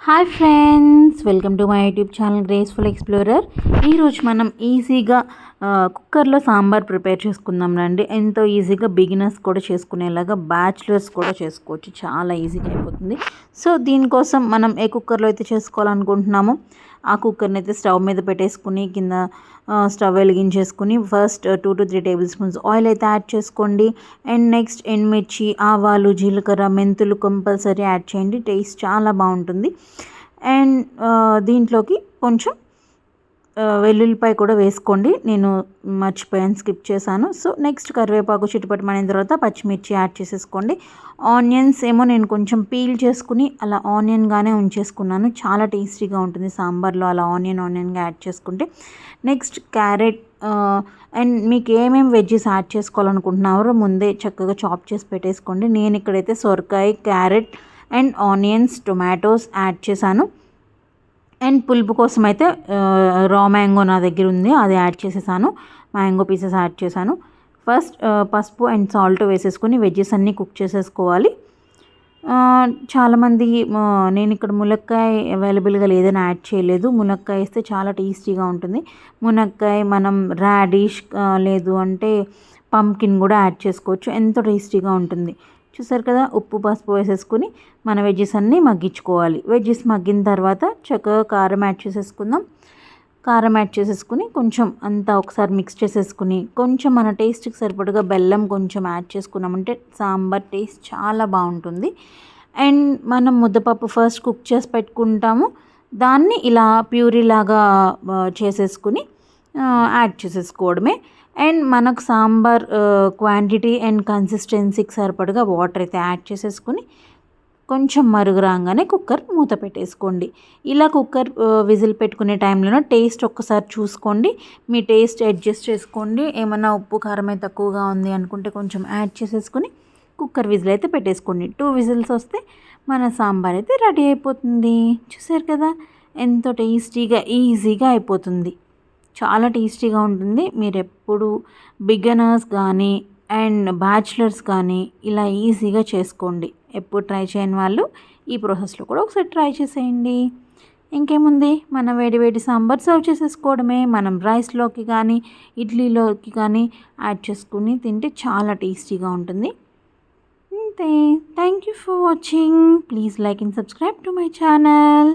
Hi friends, welcome to my YouTube channel graceful explorer. ఈరోజు మనం ఈజీగా కుక్కర్లో సాంబార్ ప్రిపేర్ చేసుకుందాం రండి. ఎంతో ఈజీగా బిగినర్స్ కూడా చేసుకునేలాగా బ్యాచిలర్స్ కూడా చేసుకోవచ్చు, చాలా ఈజీగా అయిపోతుంది. సో దీనికోసం మనం ఏ కుక్కర్లో అయితే చేసుకోవాలనుకుంటున్నామో ఆ కుక్కర్ని అయితే స్టవ్ మీద పెట్టేసుకుని కింద స్టవ్ వెలిగించేసుకుని first 2 to 3 tablespoons oil అయితే యాడ్ చేసుకోండి. అండ్ నెక్స్ట్ ఎండుమిర్చి, ఆవాలు, జీలకర్ర, మెంతులు కంపల్సరీ యాడ్ చేయండి, టేస్ట్ చాలా బాగుంటుంది. అండ్ దీంట్లోకి కొంచెం వెల్లుల్లిపాయ కూడా వేసుకోండి, నేను మర్చిపోయాను, స్కిప్ చేశాను. సో నెక్స్ట్ కరివేపాకు చిటపటమనిన తర్వాత పచ్చిమిర్చి యాడ్ చేసేసుకోండి. ఆనియన్స్ ఏమో నేను కొంచెం పీల్ చేసుకుని అలా ఆనియన్గానే ఉంచేసుకున్నాను, చాలా టేస్టీగా ఉంటుంది సాంబార్లో అలా ఆనియన్గా యాడ్ చేసుకుంటే. నెక్స్ట్ క్యారెట్ అండ్ మీకు ఏమేమి వెజ్జెస్ యాడ్ చేసుకోవాలనుకుంటున్నారో ముందే చక్కగా చాప్ చేసి పెట్టేసుకోండి. నేను ఇక్కడైతే సొరకాయ, carrot and onions, tomatoes add చేశాను. అండ్ పులుపు కోసం అయితే రా మ్యాంగో నా దగ్గర ఉంది, అది యాడ్ చేసేసాను, మ్యాంగో పీసెస్ యాడ్ చేశాను. ఫస్ట్ పసుపు అండ్ సాల్ట్ వేసేసుకొని వెజ్జెస్ అన్నీ కుక్ చేసేసుకోవాలి. చాలామంది నేను ఇక్కడ మునక్కాయ అవైలబుల్గా లేదని యాడ్ చేయలేదు, మునక్కాయ వేస్తే చాలా టేస్టీగా ఉంటుంది. మునక్కాయ మనం రాడిష్ లేదు అంటే పంకిన్ కూడా యాడ్ చేసుకోవచ్చు, ఎంతో టేస్టీగా ఉంటుంది. చూసారు కదా, ఉప్పు పసుపు వేసేసుకుని మన వెజ్జెస్ అన్నీ మగ్గించుకోవాలి. వెజ్జెస్ మగ్గిన తర్వాత చక్కగా కారం యాడ్ చేసేసుకుందాం. కారం యాడ్ చేసేసుకుని కొంచెం అంతా ఒకసారి మిక్స్ చేసేసుకుని కొంచెం మన టేస్ట్కి సరిపడగా బెల్లం కొంచెం యాడ్ చేసుకున్నామంటే సాంబార్ టేస్ట్ చాలా బాగుంటుంది. అండ్ మనం ముద్దపప్పు ఫస్ట్ కుక్ చేసి పెట్టుకుంటాము, దాన్ని ఇలా ప్యూరీ లాగా చేసేసుకుని యాడ్ చేసేసుకోవడమే. అండ్ మనకు సాంబార్ క్వాంటిటీ అండ్ కన్సిస్టెన్సీకి సరిపడగా వాటర్ అయితే యాడ్ చేసేసుకుని కొంచెం మరుగు రాగానే కుక్కర్ మూత పెట్టేసుకోండి. ఇలా కుక్కర్ విజిల్ పెట్టుకునే టైంలో టేస్ట్ ఒక్కసారి చూసుకోండి, మీ టేస్ట్ అడ్జస్ట్ చేసుకోండి. ఏమన్నా ఉప్పు కారం అయితే తక్కువగా ఉంది అనుకుంటే కొంచెం యాడ్ చేసేసుకుని కుక్కర్ విజిల్ అయితే పెట్టేసుకోండి. 2 విజిల్స్ వస్తే మన సాంబార్ అయితే రెడీ అయిపోతుంది. చూసారు కదా, ఎంతో టేస్టీగా ఈజీగా అయిపోతుంది, చాలా టేస్టీగా ఉంటుంది. మీరు ఎప్పుడు బిగినర్స్ కానీ అండ్ బ్యాచిలర్స్ కానీ ఇలా ఈజీగా చేసుకోండి. ఎప్పుడు ట్రై చేయని వాళ్ళు ఈ ప్రాసెస్లో కూడా ఒకసారి ట్రై చేసేయండి. ఇంకేముంది, మన వేడి వేడి సాంబార్ సర్వ్ చేసేసుకోవడమే. మనం రైస్లోకి కానీ ఇడ్లీలోకి కానీ యాడ్ చేసుకుని తింటే చాలా టేస్టీగా ఉంటుంది. అంతే. Thank you for watching. Please like and subscribe to my channel.